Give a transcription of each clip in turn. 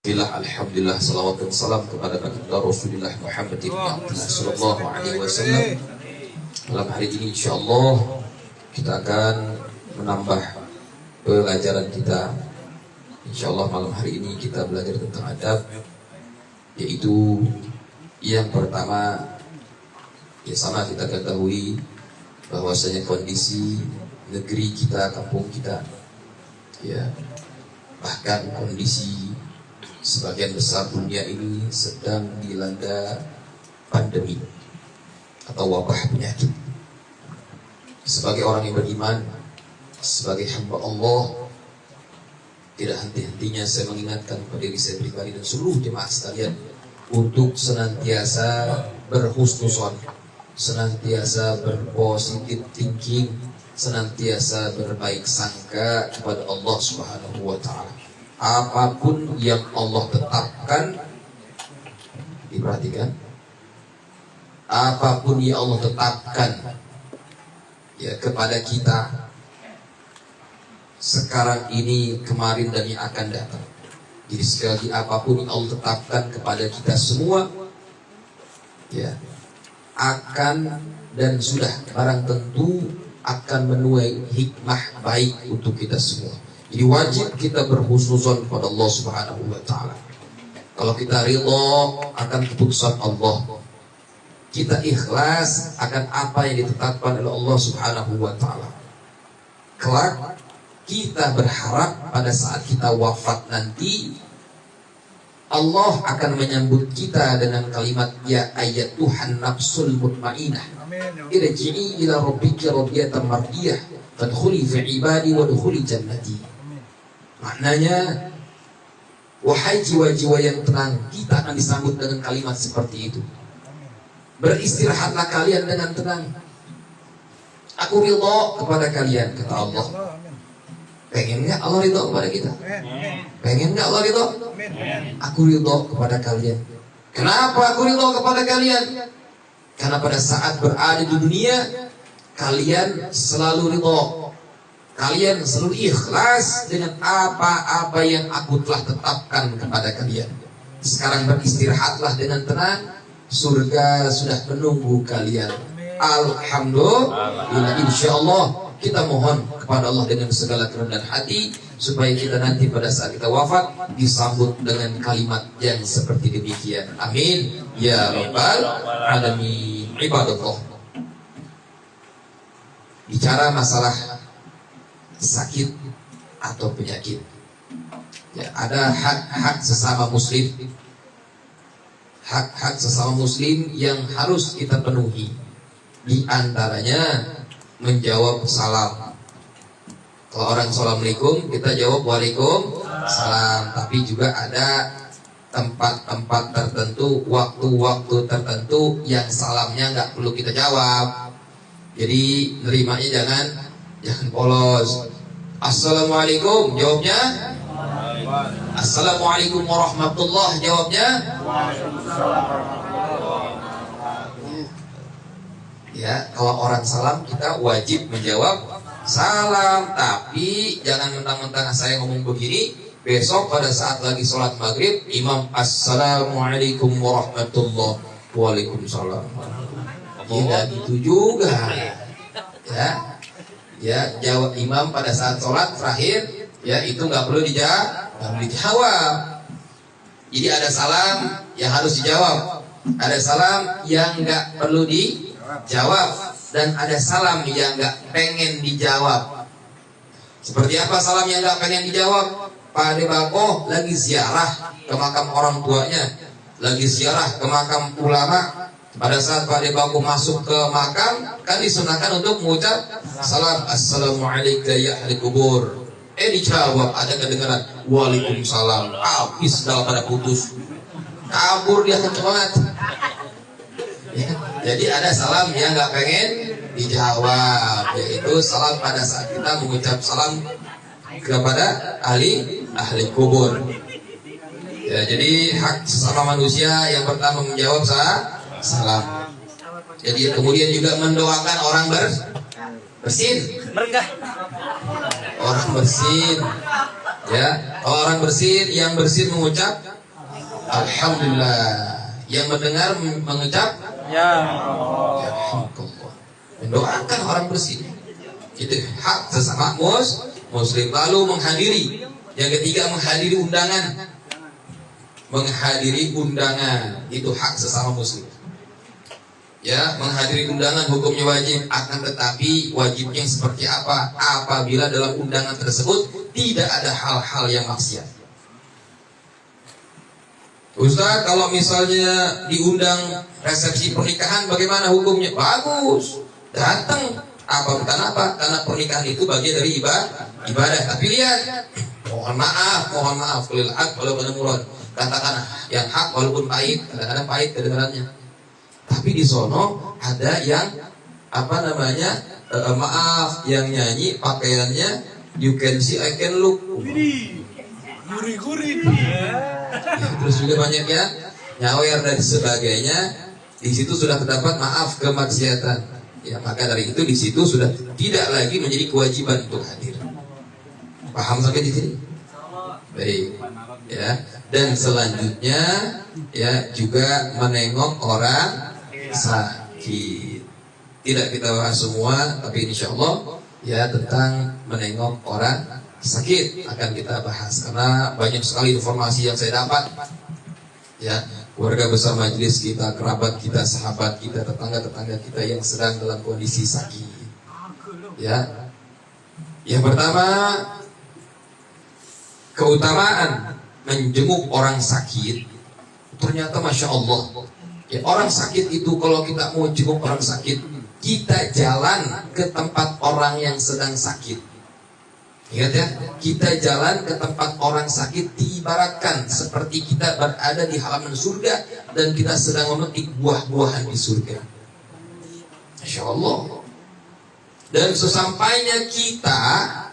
Alhamdulillah, salawat dan salam kepada baginda Rasulullah Muhammad bin Abdullah sallallahu alaihi wasallam. Malam hari ini insyaallah kita akan menambah pelajaran kita. Insyaallah malam hari ini kita belajar tentang adab, yaitu yang pertama, ya sama kita ketahui bahwasanya kondisi negeri kita, kampung kita, ya bahkan kondisi sebagian besar dunia ini sedang dilanda pandemi atau wabah penyakit. Sebagai orang yang beriman, sebagai hamba Allah, tidak henti-hentinya saya mengingatkan kepada diri saya pribadi dan seluruh jemaah sekalian untuk senantiasa berhusnuzon, senantiasa berpositif thinking, senantiasa berbaik sangka kepada Allah Subhanahu wa taala. Apapun yang Allah tetapkan, diperhatikan, apapun yang Allah tetapkan ya kepada kita sekarang ini, kemarin, dan yang akan datang. Jadi sekali lagi, apapun yang Allah tetapkan kepada kita semua, ya akan dan sudah barang tentu akan menuai hikmah baik untuk kita semua. Jadi wajib kita berhusnuzon kepada Allah Subhanahu wa taala. Kalau kita ridha akan keputusan Allah, kita ikhlas akan apa yang ditetapkan oleh Allah Subhanahu wa taala, kelak kita berharap pada saat kita wafat nanti Allah akan menyambut kita dengan kalimat ya ayyatuhan nafsul mutmainnah irji'i ila rabbiki radiyatan mardiyah fadkhuli fi ibadi wadkhuli jannati. Maknanya, wahai jiwa-jiwa yang tenang, kita akan disambut dengan kalimat seperti itu. Beristirahatlah kalian dengan tenang. Aku ridha kepada kalian, kata Allah. Pengen nggak Allah ridha kepada kita? Pengen nggak Allah ridha? Aku ridha kepada kalian. Kenapa aku ridha kepada kalian? Karena pada saat berada di dunia, kalian selalu ridha. Kalian selalu ikhlas dengan apa-apa yang aku telah tetapkan kepada kalian. Sekarang beristirahatlah dengan tenang, surga sudah menunggu kalian. Alhamdulillah, insyaallah kita mohon kepada Allah dengan segala kerendahan hati supaya kita nanti pada saat kita wafat disambut dengan kalimat yang seperti demikian. Amin ya rabbal alamin. Ibadallah, bicara masalah sakit atau penyakit, ya, ada hak-hak sesama muslim, hak-hak sesama muslim yang harus kita penuhi. Di antaranya menjawab salam. Kalau orang assalamualaikum, kita jawab waalaikumsalam. Tapi juga ada tempat-tempat tertentu, waktu-waktu tertentu yang salamnya nggak perlu kita jawab. Jadi nerimanya jangan polos. Assalamualaikum, jawabnya Assalamualaikum warahmatullah, jawabnya ya. Kalau orang salam kita wajib menjawab salam, tapi jangan mentang-mentang saya ngomong begini, besok pada saat lagi sholat maghrib imam Assalamualaikum warahmatullah, waalaikumsalam. Tidak gitu juga ya, jawab imam pada saat sholat terakhir, ya itu nggak perlu dijawab. Jadi ada salam yang harus dijawab, ada salam yang nggak perlu dijawab, dan ada salam yang nggak pengen dijawab. Seperti apa salam yang nggak pengen dijawab? Pak Debako lagi ziarah ke makam orang tuanya, lagi ziarah ke makam ulama. Pada saat Pak Debako masuk ke makam, kan disunahkan untuk mengucap salam Assalamualaikum ya ahli kubur. Dijawab, ada kedengaran waalaikumsalam. Habis dalam pada putus, kabur dia kenceng ya. Jadi ada salam yang nggak pengen dijawab, yaitu salam pada saat kita mengucap salam kepada ahli kubur ya. Jadi hak sesama manusia yang pertama menjawab salam. Jadi kemudian juga mendoakan orang bersin, orang bersin, Ya, kalau orang bersin, yang bersin mengucap alhamdulillah, yang mendengar mengucap ya alhamdulillah. Mendoakan orang bersin. Itu hak sesama muslim. Lalu menghadiri. Yang ketiga menghadiri undangan. Menghadiri undangan itu hak sesama muslim. Ya, menghadiri undangan hukumnya wajib, akan tetapi wajibnya seperti apa? Apabila dalam undangan tersebut tidak ada hal-hal yang maksiat. Ustaz, kalau misalnya diundang resepsi pernikahan bagaimana hukumnya? Bagus, datang. Bukan apa? Karena pernikahan itu bagian dari ibadah. Tapi lihat, mohon maaf, kulil haq walau kana murad. Katakan yang hak walaupun pahit, kadang-kadang pahit kedengarannya. Tapi di sono ada yang maaf, yang nyanyi pakaiannya you can see I can look. Gurih. Ya, terus juga banyak yang nyawer dan sebagainya. Di situ sudah terdapat maaf kemaksiatan. Ya, maka dari itu di situ sudah tidak lagi menjadi kewajiban untuk hadir. Paham sampai di sini? Baik. Ya, dan selanjutnya ya juga menengok orang sakit. Tidak kita bahas semua, tapi insya Allah ya tentang menengok orang sakit akan kita bahas karena banyak sekali informasi yang saya dapat. Ya, keluarga besar majelis kita, kerabat kita, sahabat kita, tetangga-tetangga kita yang sedang dalam kondisi sakit. Ya, yang pertama keutamaan menjenguk orang sakit. Ternyata masya Allah. Ya, orang sakit itu kalau kita mau jenguk orang sakit, kita jalan ke tempat orang yang sedang sakit. Ingat ya, kita jalan ke tempat orang sakit diibaratkan seperti kita berada di halaman surga dan kita sedang memetik buah-buahan di surga. Masya Allah. Dan sesampainya kita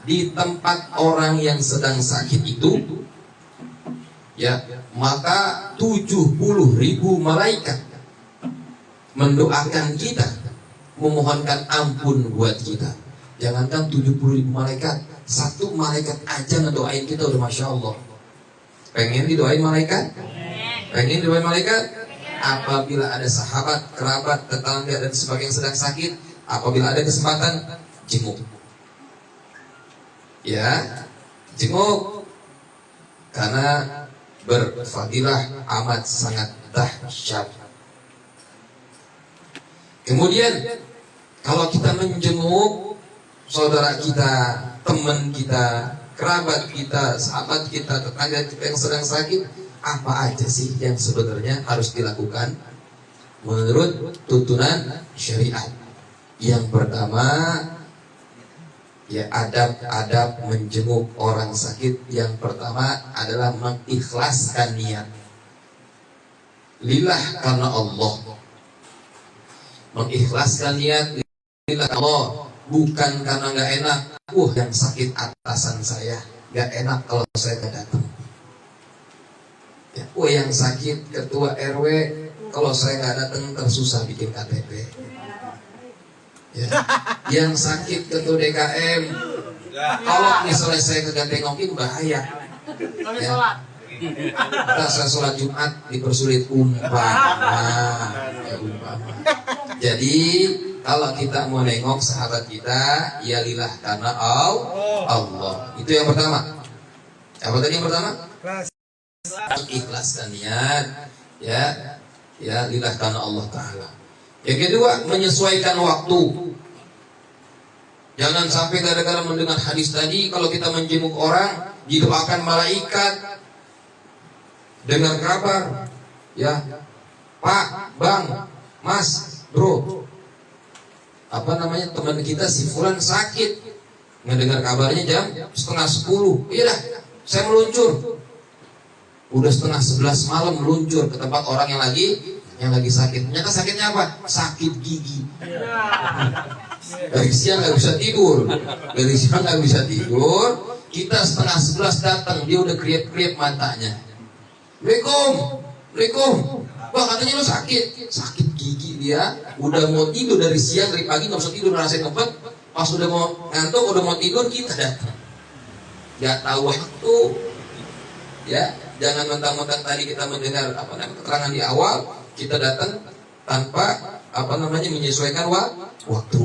di tempat orang yang sedang sakit itu, ya, maka 70.000 malaikat mendoakan kita, memohonkan ampun buat kita. Jangankan 70.000 malaikat, satu malaikat aja ngedoain kita udah masya Allah. Pengen didoain malaikat? Pengen didoain malaikat? Apabila ada sahabat, kerabat, tetangga dan sebagainya yang sedang sakit, apabila ada kesempatan, jenguk. Ya, jenguk karena berfadilah amat sangat dahsyat. Kemudian kalau kita menjenguk saudara kita, teman kita, kerabat kita, sahabat kita, tetangga kita yang sedang sakit, apa aja sih yang sebenarnya harus dilakukan menurut tuntunan syariat? Yang pertama, ya adab-adab menjenguk orang sakit. Yang pertama adalah mengikhlaskan niat. Lillah karena Allah. Mengikhlaskan niat lillah Allah, bukan karena nggak enak. Yang sakit atasan saya, nggak enak kalau saya nggak datang. Ya, yang sakit ketua RW, kalau saya nggak datang tersusah bikin KTP. Ya. Yang sakit ketua DKM, kalau misalnya saya kagak tengokin bahaya. Ya. Kita saya sholat Jumat dipersulit umpama. Jadi kalau kita mau nengok sahabat kita, ya lillah karena Allah. Itu yang pertama. Apa tadi yang pertama? Ikhlaskan niat, ya lillah karena Allah Ta'ala. Yang kedua, menyesuaikan waktu. Jangan sampai gara-gara mendengar hadis tadi, kalau kita menjenguk orang, didoakan malaikat, dengar kabar, ya, Pak, Bang, Mas, Bro, teman kita si Fulan sakit, ngedengar kabarnya jam 9:30, iya dah, saya meluncur. Udah 10:30 malam meluncur ke tempat orang yang lagi sakit. Ternyata sakitnya apa? Sakit gigi. Dari siang nggak bisa tidur. Kita 10:30 datang, dia udah kriep-kriep matanya. Assalamualaikum. Wah, katanya lo sakit gigi dia. Udah mau tidur dari siang, dari pagi nggak bisa tidur, ngerasain ngebet. Pas udah mau ngantuk, udah mau tidur, kita datang. nggak tahu waktu, ya. Jangan mentang-mentang tadi kita mendengar keterangan di awal, kita datang tanpa menyesuaikan waktu.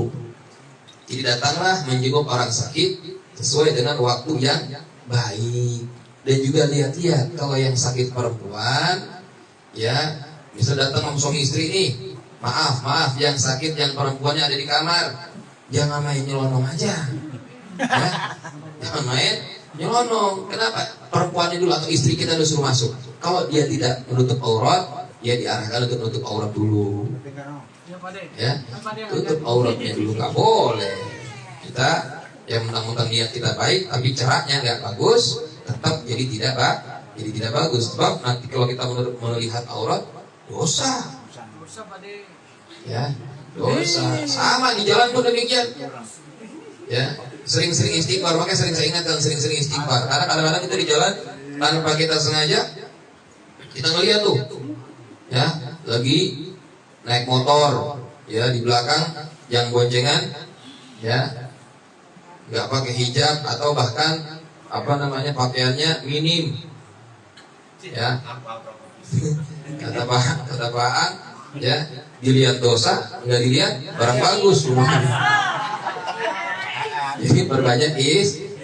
Jadi datanglah menjenguk orang sakit sesuai dengan waktu yang baik. Dan juga lihat-lihat kalau yang sakit perempuan, ya, bisa datang sama suami istri nih. Maaf, yang sakit yang perempuannya ada di kamar, jangan main nyelonong aja. Ya, jangan main nyelonong. Kenapa? Perempuannya dulu atau istri kita dulu suruh masuk. Kalau dia tidak menutup aurat, ya diarahkan untuk menutup aurat dulu. Ya, tutup auratnya dulu, nggak boleh. Kita yang mentang-mentang niat kita baik, tapi caranya nggak bagus, tetap jadi tidak bagus. Sebab nanti kalau kita melihat aurat, dosa. Ya, dosa. Sama di jalan pun demikian. Ya, sering-sering istighfar. Makanya sering saya ingatkan sering-sering istighfar. Karena kadang-kadang kita di jalan tanpa kita sengaja, kita ngelihat tuh, ya, lagi naik motor, ya, di belakang yang boncengan, ya, nggak pakai hijab atau bahkan pakaiannya minim, ya. kata Pak Ang, ya, dilihat dosa, nggak dilihat barang bagus rumahnya. Jadi berbanyak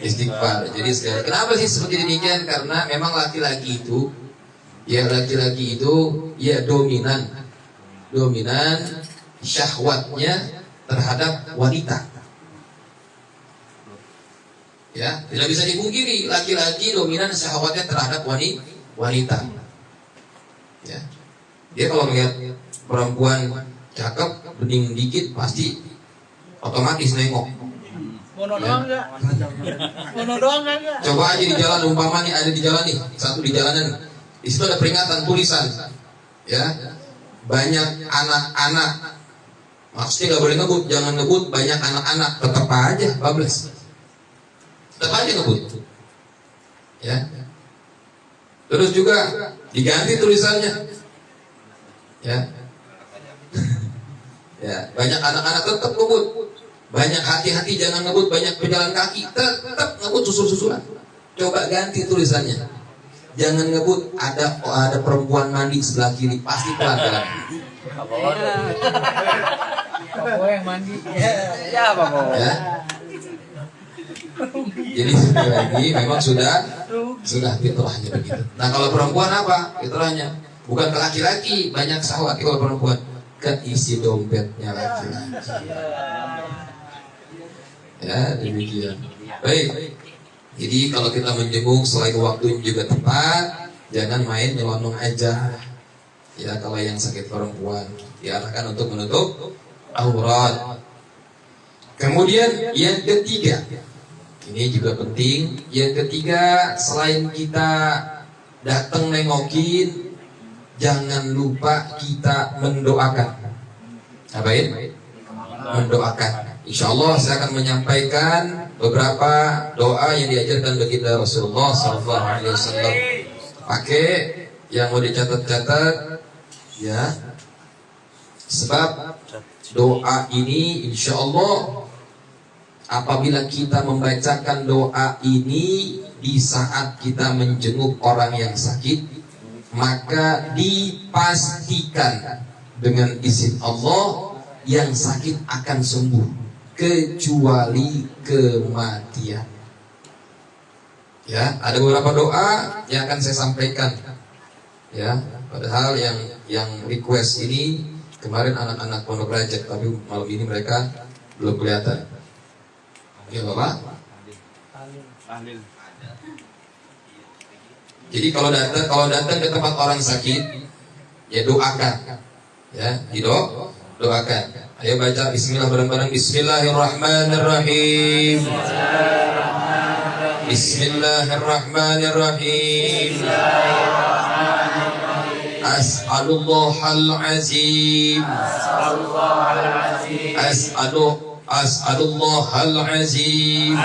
istighfar. Jadi kenapa sih seperti demikian? Karena memang laki-laki itu ya dominan syahwatnya terhadap wanita. Ya, tidak bisa dipungkiri laki-laki dominan syahwatnya terhadap wanita. Ya. Dia kalau melihat perempuan cakep, bening dikit pasti otomatis nengok. Mono doang enggak? Mono doang enggak? Coba aja di jalan, umpama nih ada di jalan nih, satu di jalanan. Di situ ada peringatan tulisan, ya, banyak anak-anak. Maksudnya nggak boleh ngebut, jangan ngebut banyak anak-anak, tetap aja bablas, tetap aja ngebut, ya. Terus juga diganti tulisannya, ya, ya, banyak anak-anak tetap ngebut, banyak hati-hati jangan ngebut, banyak pejalan kaki tetap ngebut susul-susulan. Coba ganti tulisannya. Jangan ngebut, ada perempuan mandi sebelah kiri, pasti pelan-pelan. Apa yang mandi? Ya, Bapak. Ya. Jadi sekali lagi memang sudah fitrahnya begitu. Nah, kalau perempuan apa? Fitrahnya bukan ke laki-laki, banyak syahwat. Kalau perempuan keisi dompetnya laki-laki. Ya, demikian. Baik. Jadi kalau kita menjenguk selain waktu juga tepat, jangan main nyelonong aja. Ya, kalau yang sakit perempuan diarahkan untuk menutup aurat. Kemudian yang ketiga, ini juga penting. Yang ketiga, selain kita datang nengokin, jangan lupa kita mendoakan. Apain? Mendoakan. Insya Allah saya akan menyampaikan beberapa doa yang diajarkan baginda Rasulullah SAW. Pakai yang mau dicatat-catat, ya. Sebab doa ini insya Allah apabila kita membacakan doa ini di saat kita menjenguk orang yang sakit, maka dipastikan dengan izin Allah yang sakit akan sembuh kecuali kematian. Ya, ada beberapa doa yang akan saya sampaikan. Ya, padahal yang request ini kemarin anak-anak Pondok Raja, tapi malam ini mereka belum kelihatan. Oke, Bapak. Jadi kalau datang ke tempat orang sakit, ya doakan. Ya, doakan. Ayo baca bismillah bareng-bareng. Bismillahirrahmanirrahim. Bismillahirrahmanirrahim. As'alullahal azim. As'alullahal azim.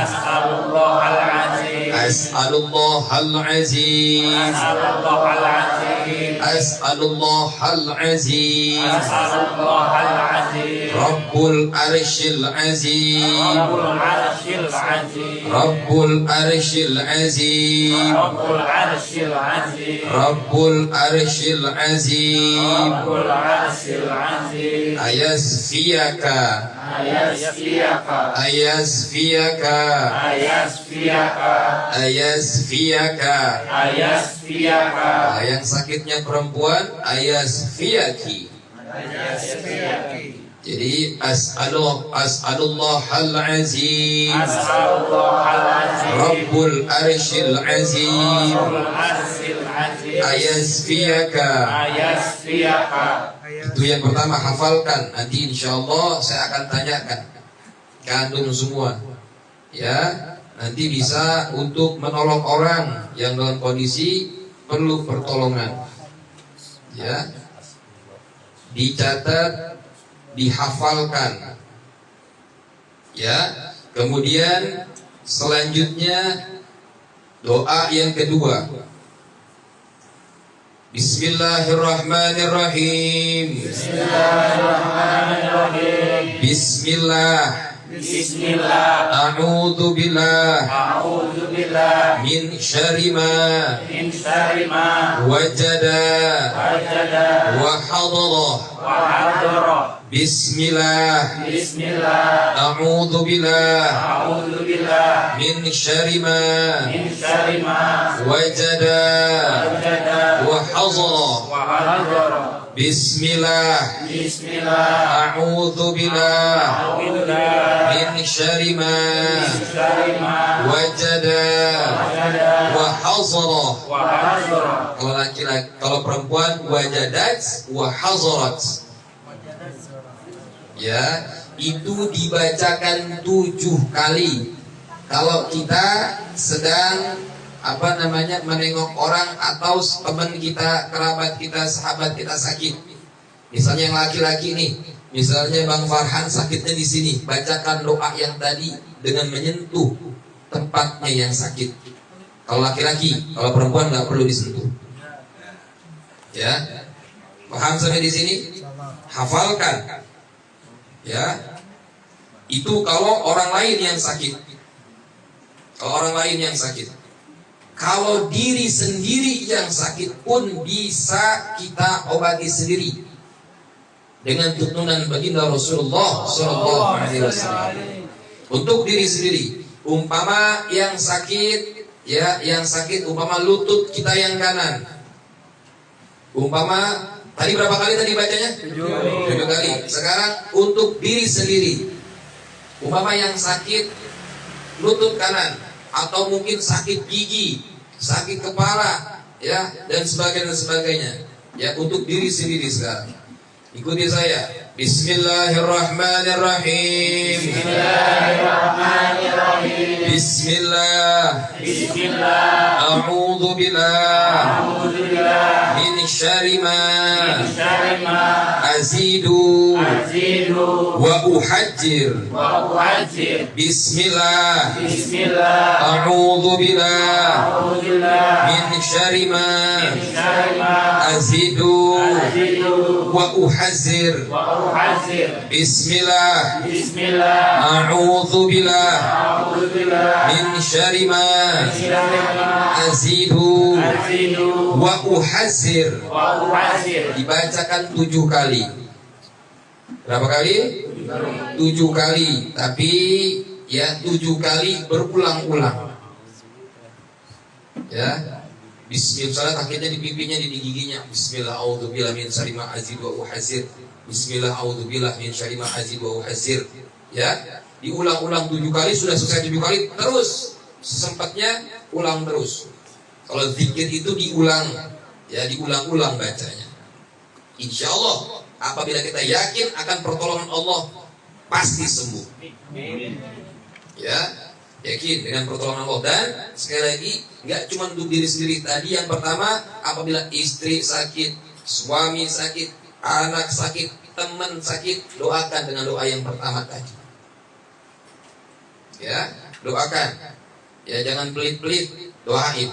As'alullahal azim As'alullahal azim Rabbul arsyil azim Rabbul arsyil azim Rabbul arsyil azim Rabbul arsyil azim Rabbul arsyil azim Rabbul arsyil azim ayasfiyaka ayasfiyaka ayasfiyaka ayasfiyaka ayasfiyaka ayasfiyaka yang sakitnya perempuan ayasfiyaki. ayasfiyaki Jadi as'alullahal azim As'alullahal azim Rabbul arsyil azim Rabbul arsyil azim ayasfiyaka. ayasfiyaka. Itu yang pertama, hafalkan. Nanti insyaallah saya akan tanyakan ke antum semua. Ya, nanti bisa untuk menolong orang yang dalam kondisi perlu pertolongan. Ya. Dicatat, dihafalkan. Ya. Kemudian selanjutnya doa yang kedua. Bismillahirrahmanirrahim. Bismillahirrahmanirrahim. Bismillah. Bismillah. A'udzu billah A'udzu billah min syarri ma min syarri ma wajada wajada wa hadara. wa hadara. Bismillah. Bismillah. A'udzu billah A'udzu billah min syarri ma min syarri ma wajada wajada wa hadara. wa hadara. Bismillah. Bismillah. A'udzu billah A'udzu billah min syarri ma min syarri ma wajada wajada wa hadara. wa hadara. Kalau laki-laki, kalau perempuan wajadat wa hazarat. Ya, itu dibacakan 7 kali. Kalau kita sedang menengok orang atau teman kita, kerabat kita, sahabat kita sakit. Misalnya yang laki-laki nih, misalnya Bang Farhan sakitnya di sini, bacakan doa yang tadi dengan menyentuh tempatnya yang sakit. Kalau laki-laki, kalau perempuan nggak perlu disentuh. Ya, paham sampai di sini? Hafalkan. Ya, itu kalau orang lain yang sakit. Kalau orang lain yang sakit. Kalau diri sendiri yang sakit pun bisa kita obati sendiri dengan tuntunan baginda Rasulullah SAW. Untuk diri sendiri, umpama yang sakit, ya, yang sakit umpama lutut kita yang kanan. Umpama tadi berapa kali tadi bacanya? 7 kali. Sekarang untuk diri sendiri, umpama yang sakit lutut kanan, atau mungkin sakit gigi, sakit kepala, ya, dan sebagainya. Ya, untuk diri sendiri sekarang. Ikuti saya. Bismillahirrahmanirrahim. Bismillahirrahmanirrahim. Bismillah. Bismillah. A'udzu billah A'udzu billah min syarri ma min syarri ma azidu azidu wa uhajjir. wa u'adzir. Bismillah. Bismillah. A'udzu billah A'udzu billah min syarri ma min syarri ma azidu azidu wa uhajjir. wa u'adzir. Bismillah. Bismillah. A'udzu billah A'udzu billah min syarri ma min syarri ma azidu azidu wa uhajjir. wa u'adzir. Dibacakan 7 kali. Berapa kali? 7 kali. Tapi ya 7 kali berulang-ulang. Ya. Bismillah, akhirnya di pipinya, di giginya. Bismillah, a'udzubillahi min syarri ma azidu wa uhadzir. Bismillah, a'udzubillahi min syarri ma azidu wa uhadzir. Ya. Diulang-ulang 7 kali, sudah selesai 7 kali, terus sesempatnya ulang terus. Kalau zikir itu diulang, ya, diulang-ulang bacanya. Insya Allah, apabila kita yakin akan pertolongan Allah, pasti sembuh. Ya, yakin dengan pertolongan Allah. Dan sekali lagi, nggak cuma untuk diri sendiri. Tadi yang pertama, apabila istri sakit, suami sakit, anak sakit, teman sakit, doakan dengan doa yang pertama tadi. Ya, doakan. Ya, jangan pelit-pelit, doain.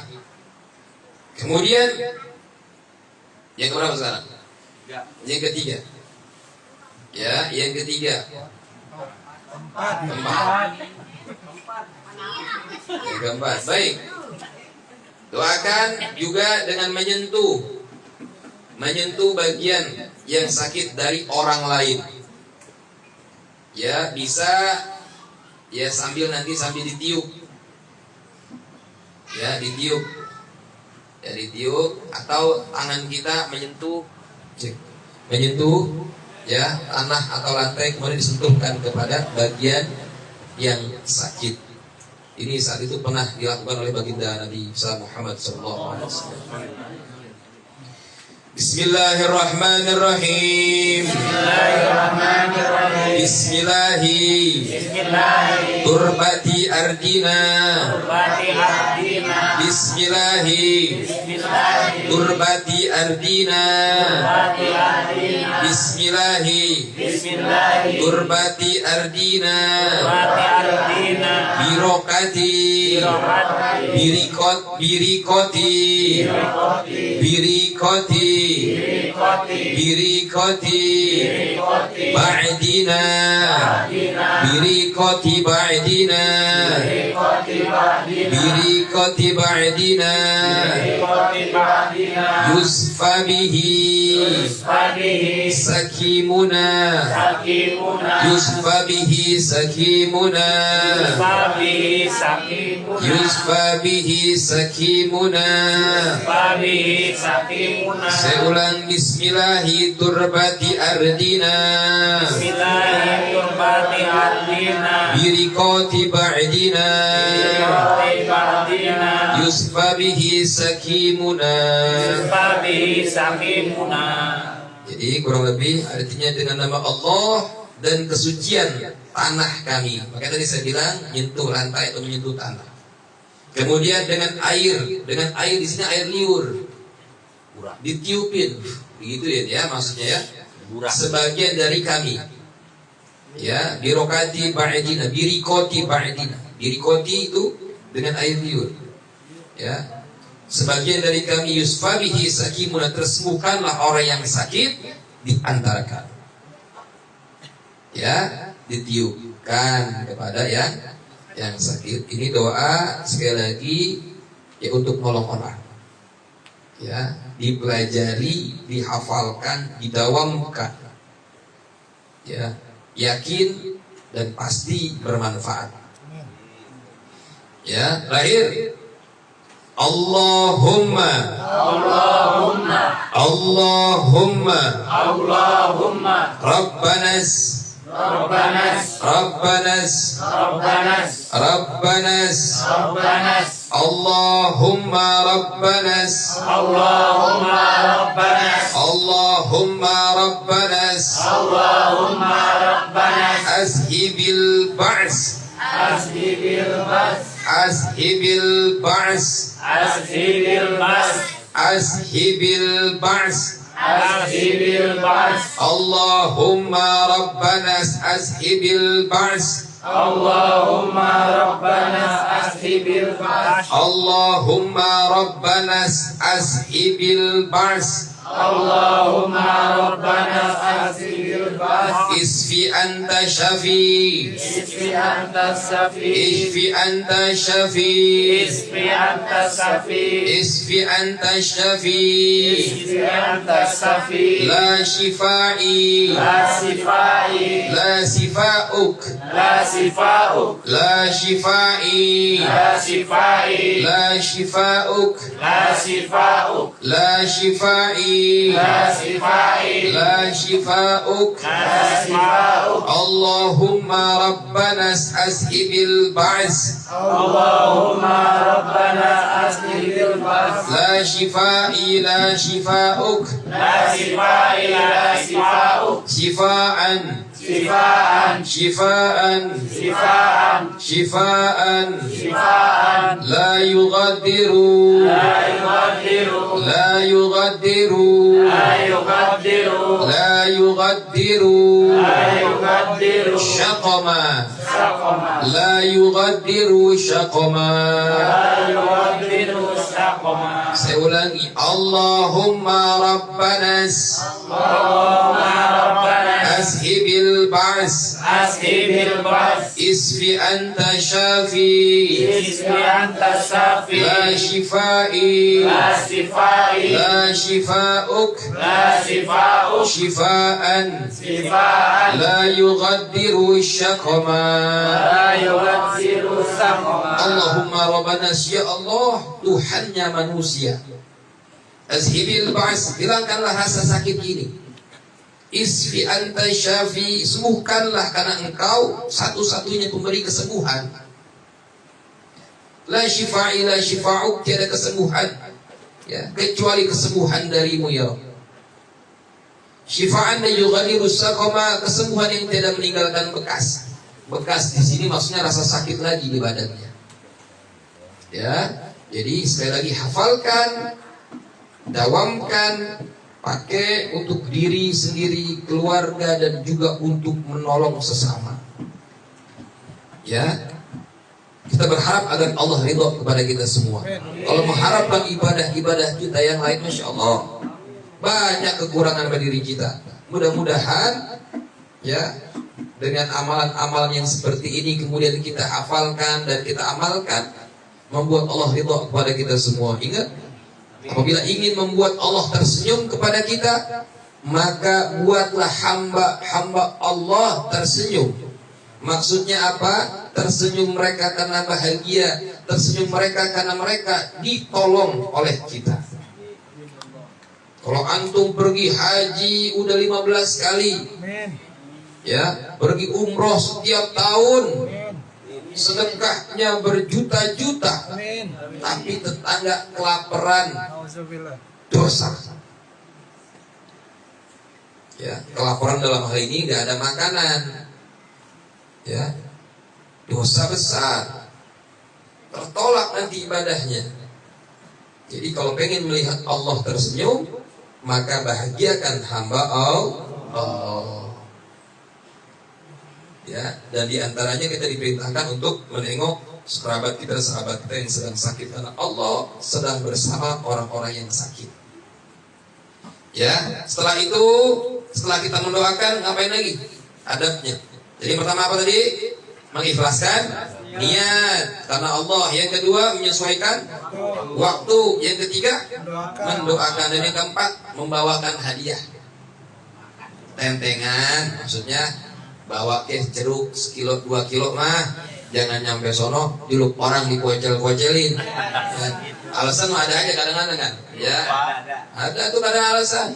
Kemudian Yang keberapa sekarang? Yang ketiga. Ya, yang ketiga. Empat. Yang keempat. Baik. Doakan juga dengan menyentuh bagian yang sakit dari orang lain. Ya, bisa ya sambil ditiup. Ya, ditiup. Ya, ditiup atau tangan kita menyentuh ya tanah atau lantai, kemudian disentuhkan kepada bagian yang sakit. Ini saat itu pernah dilakukan oleh baginda Nabi Muhammad SAW. Bismillahirrahmanirrahim. Bismillahi turbati ardina. Bismillahi turbati ardina. Bismillahi turbati ardina. Birokati ba'dina yusfa bihi sakimuna Saya ulang. Bismillahi turbati ardina. Birikoti ba'dina. Yusfa bihi sakimuna. Jadi kurang lebih artinya dengan nama Allah dan kesucian tanah kami. Makanya tadi saya bilang menyentuh lantai atau menyentuh tanah. Kemudian dengan air di sini air liur, ditiupin, begitu ya maksudnya ya. Sebagian dari kami, ya birokati ba'dina, birikoti ba'dina, birikoti itu dengan air liur, ya. Sebagian dari kami yusfa bihi sakimuna, tersembuhkanlah orang yang sakit di antara kami. Ya, ditiupkan kepada yang sakit. Ini doa sekali lagi ya untuk nolong orang. Ya, dipelajari, dihafalkan, didawamkan. Ya, yakin dan pasti bermanfaat. Ya, lahir. Allahumma Rabbanas Allahumma Rabbanas Azhibil ba's Allahumma Rabbanas azhibil ba's Allahumma Rabbanas Isfi anta syafi La shifai La shifa'uk Allahumma Rabbanas azhibil ba's La shifai Shifaan La yughadiru Shaqama saqama la yughadiru syaqama. la yughadiru saqama. Saya ulangi, Allahumma rabbanas Allahumma rabbana ashibil ba's ashibil bas isfi anta syafi isfi anta safi la shifai la sifai la shifa'uk la sifau shifaan sifaan la yughadiru syaqama. la yughadiru saqama. Allahumma rabbanas, ya Allah Tuhannya manusia, azhibil ba's, hilangkanlah rasa sakit ini, isfi anta syafi, sembuhkanlah karena engkau satu-satunya pemberi kesembuhan, la syifai la syifa'uk, tiada kesembuhan ya kecuali kesembuhan darimu ya Allah. Syifaan la yughadiru saqama, kesembuhan yang tidak meninggalkan bekas. Bekas di sini maksudnya rasa sakit lagi di badannya. Ya, jadi sekali lagi hafalkan, dawamkan, pakai untuk diri sendiri, keluarga, dan juga untuk menolong sesama. Ya, kita berharap agar Allah ridho kepada kita semua. Kalau mengharapkan ibadah-ibadah kita yang lain, masya Allah, banyak kekurangan pada diri kita. Mudah-mudahan, ya, dengan amalan-amalan yang seperti ini kemudian kita hafalkan dan kita amalkan, membuat Allah ridha kepada kita semua. Ingat, apabila ingin membuat Allah tersenyum kepada kita, maka buatlah hamba-hamba Allah tersenyum. Maksudnya apa? Tersenyum mereka karena bahagia, tersenyum mereka karena mereka ditolong oleh kita. Kalau antum pergi haji udah 15 kali, ya, pergi umroh setiap tahun, sedekahnya berjuta-juta, tapi tetangga kelaparan, dosa. Ya, kelaparan dalam hal ini nggak ada makanan, ya, dosa besar, tertolak nanti ibadahnya. Jadi kalau pengen melihat Allah tersenyum, maka bahagiakan hamba Allah. Ya, dan diantaranya kita diperintahkan untuk menengok sahabat kita yang sedang sakit, karena Allah sedang bersama orang-orang yang sakit. Ya, setelah itu, setelah kita mendoakan, ngapain lagi? Adabnya. Jadi pertama apa tadi? Mengikhlaskan niat karena Allah. Yang kedua, menyesuaikan waktu. Yang ketiga, mendoakan. Dan yang keempat, membawakan hadiah. Tentengan, maksudnya bawa jeruk 1-2 kilo mah, jangan nyampe sono diluk orang dikuecel-kuecelin. Ya. Alasan mah ada aja kadang-kadang kan. Ya. Ada tuh kadang alasan.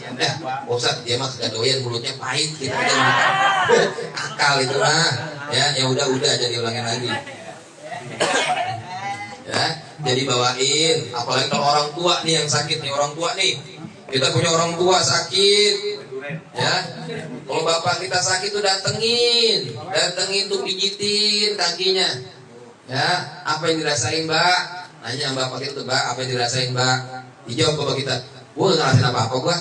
Ustaz dia mah gak doyan, mulutnya pahit gitu aja. Akal itu mah. Ya udah aja diulangin lagi. Ya, jadi bawain, apalagi kalau orang tua nih yang sakit nih, orang tua nih. Kita punya orang tua sakit. Ya, kalau bapak kita sakit tuh datengin tuh pijitin kakinya. Ya, apa yang dirasain mbak? Nanya bapak kita tuh, mbak apa yang dirasain mbak? Dijawab bapak kita, gua nggak ngerasain apa-apa gua.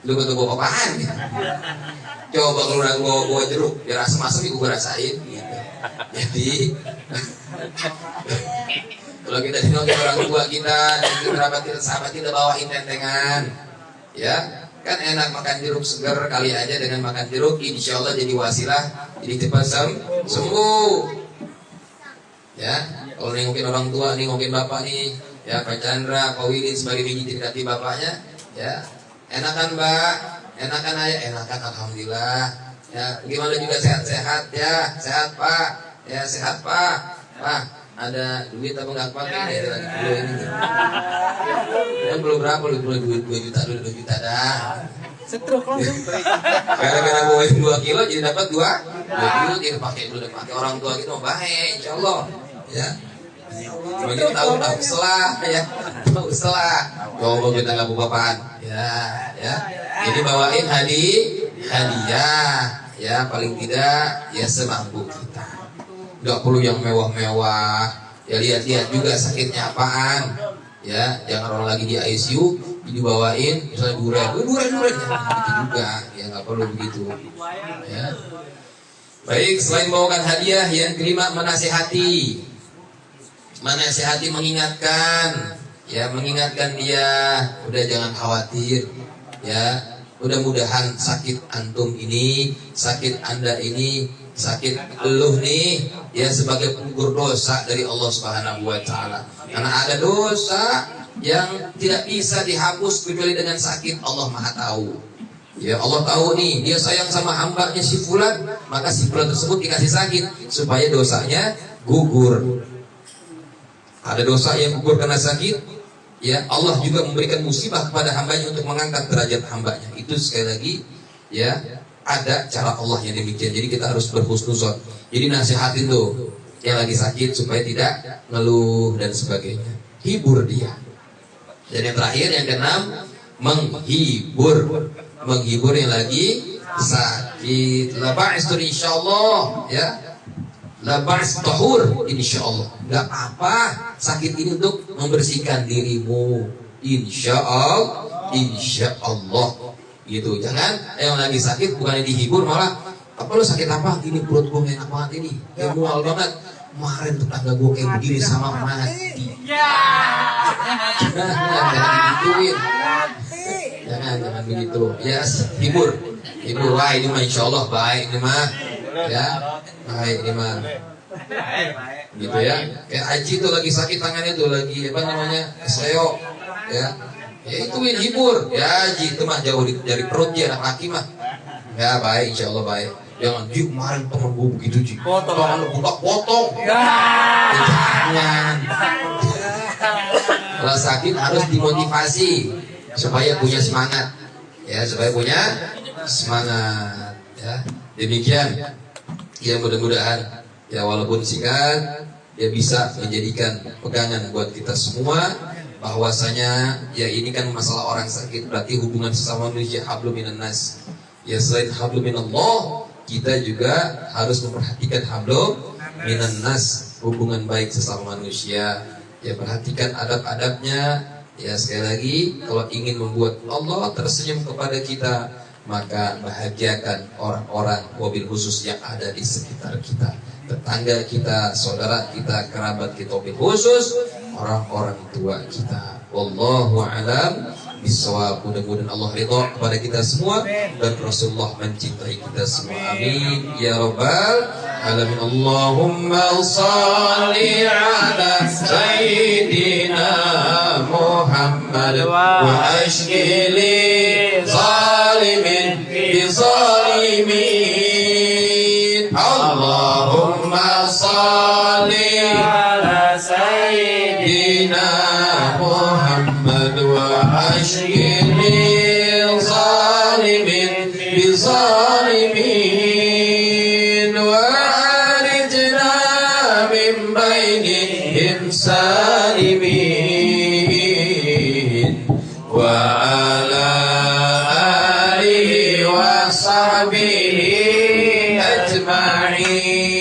Lu kata gua apaan? Coba kalau gua jeruk, biar asam-asam nih gua rasain. Gitu. Jadi kalau kita dinongin orang tua kita dan kerabat kita, sahabat kita, bawain tentengan. Ya. Kan enak makan jeruk segar, kali aja dengan makan jeruk insya Allah jadi wasilah, jadi cepat sembuh. Ya, kalau nengokin orang tua, nengokin bapak nih, ya Pak Chandra, Pak Widin sebagai biji hati bapaknya, ya enakan mbak, enakan ayah, enakan alhamdulillah. Ya, gimana juga sehat-sehat ya, sehat pak, ya sehat pak. Pak, ada duit apa nggak pakai? Ada lagi dulu ini. Yang belum berapa, belum 2 juta dah. Setruk langsung. Gara-gara gue 2 kilo jadi dapat 2 kilo, jadi pakai belum pakai orang tua gitu baik, insya Allah. Ya. Cuma kita tahu setelah ya, setelah coba kita nggak buka-bukaan. Ya. Jadi bawain hadiah, ya paling tidak ya semampu kita. Nggak perlu yang mewah-mewah. Ya lihat-lihat juga sakitnya apaan. Ya, jangan orang lagi di ICU dibawain misalnya durian ya, gitu juga. Ya nggak perlu begitu. Ya. Baik, selain membawakan hadiah, yang kelima menasihati. Menasihati, mengingatkan, ya, mengingatkan dia, udah jangan khawatir, ya, mudah-mudahan sakit antum ini, sakit anda ini, sakit eluh nih, ya, sebagai penggugur dosa dari Allah Subhanahu wa taala. Karena ada dosa yang tidak bisa dihapus kecuali dengan sakit. Allah Maha tahu. Ya, Allah tahu nih, dia sayang sama hambanya si fulan, maka si fulan tersebut dikasih sakit supaya dosanya gugur. Ada dosa yang gugur karena sakit, ya, Allah juga memberikan musibah kepada hambanya untuk mengangkat derajat hambanya. Itu sekali lagi, ya, ada cara Allah yang demikian. Jadi kita harus berhusnuzon. Jadi nasihatin tuh yang lagi sakit supaya tidak ngeluh dan sebagainya. Hibur dia. Dan yang terakhir, yang keenam, menghibur. Menghibur yang lagi sakit. La ba'is insyaallah, ya. La ba'is tahur insyaallah. Enggak apa sakit ini untuk membersihkan dirimu. Insyaallah, insyaallah. Gitu. Jangan yang lagi sakit bukannya dihibur malah, apa lu sakit apa? Ini perut gue enak banget ini. Kayak mual banget. Kemarin tetangga gue kayak begini sama mati. Jangan digituin. Jangan begitu. Ya, hibur. Wah, ini mah insyaallah baik ini mah. Ya, baik ini mah. Gitu ya. Kayak Aji tuh lagi sakit tangannya tuh lagi apa namanya? Kesleo. Ya. Ya itu hibur. Ya, Aji itu mah jauh dari perut dia, anak laki mah. Ya, baik insyaallah baik. Jangan Ji, kemarin temen gue begitu Ji. Tangan lu potong. Jangan. Kalau sakit harus dimotivasi supaya punya semangat, ya, supaya punya semangat, ya. Demikian, ya, mudah-mudahan, ya, walaupun singkat, ya, bisa menjadikan pegangan buat kita semua bahwasanya, ya, ini kan masalah orang sakit, berarti hubungan sesama manusia hablum minan nas. Ya, selain hablum minallah, kita juga harus memperhatikan hablum minan nas, hubungan baik sesama manusia. Ya, perhatikan adab-adabnya. Ya, sekali lagi, kalau ingin membuat Allah tersenyum kepada kita, maka bahagiakan orang-orang, wabil khusus yang ada di sekitar kita, tetangga kita, saudara kita, kerabat kita, wabil khusus orang-orang tua kita. Wallahu a'lam bishawab. Mudah-mudahan Allah ridha kepada kita semua dan Rasulullah mencintai kita semua. Amin ya rabbal alamin. Allahumma shalli ala sayyidina Muhammad wa ashkili zalimin bi zalimin. Allahumma shalli ala sayyidina Muhammad wa ashkili zalimin bi zalimin wa arijna min bainihim salimin wa ala alihi wa sahbihi ajma'in.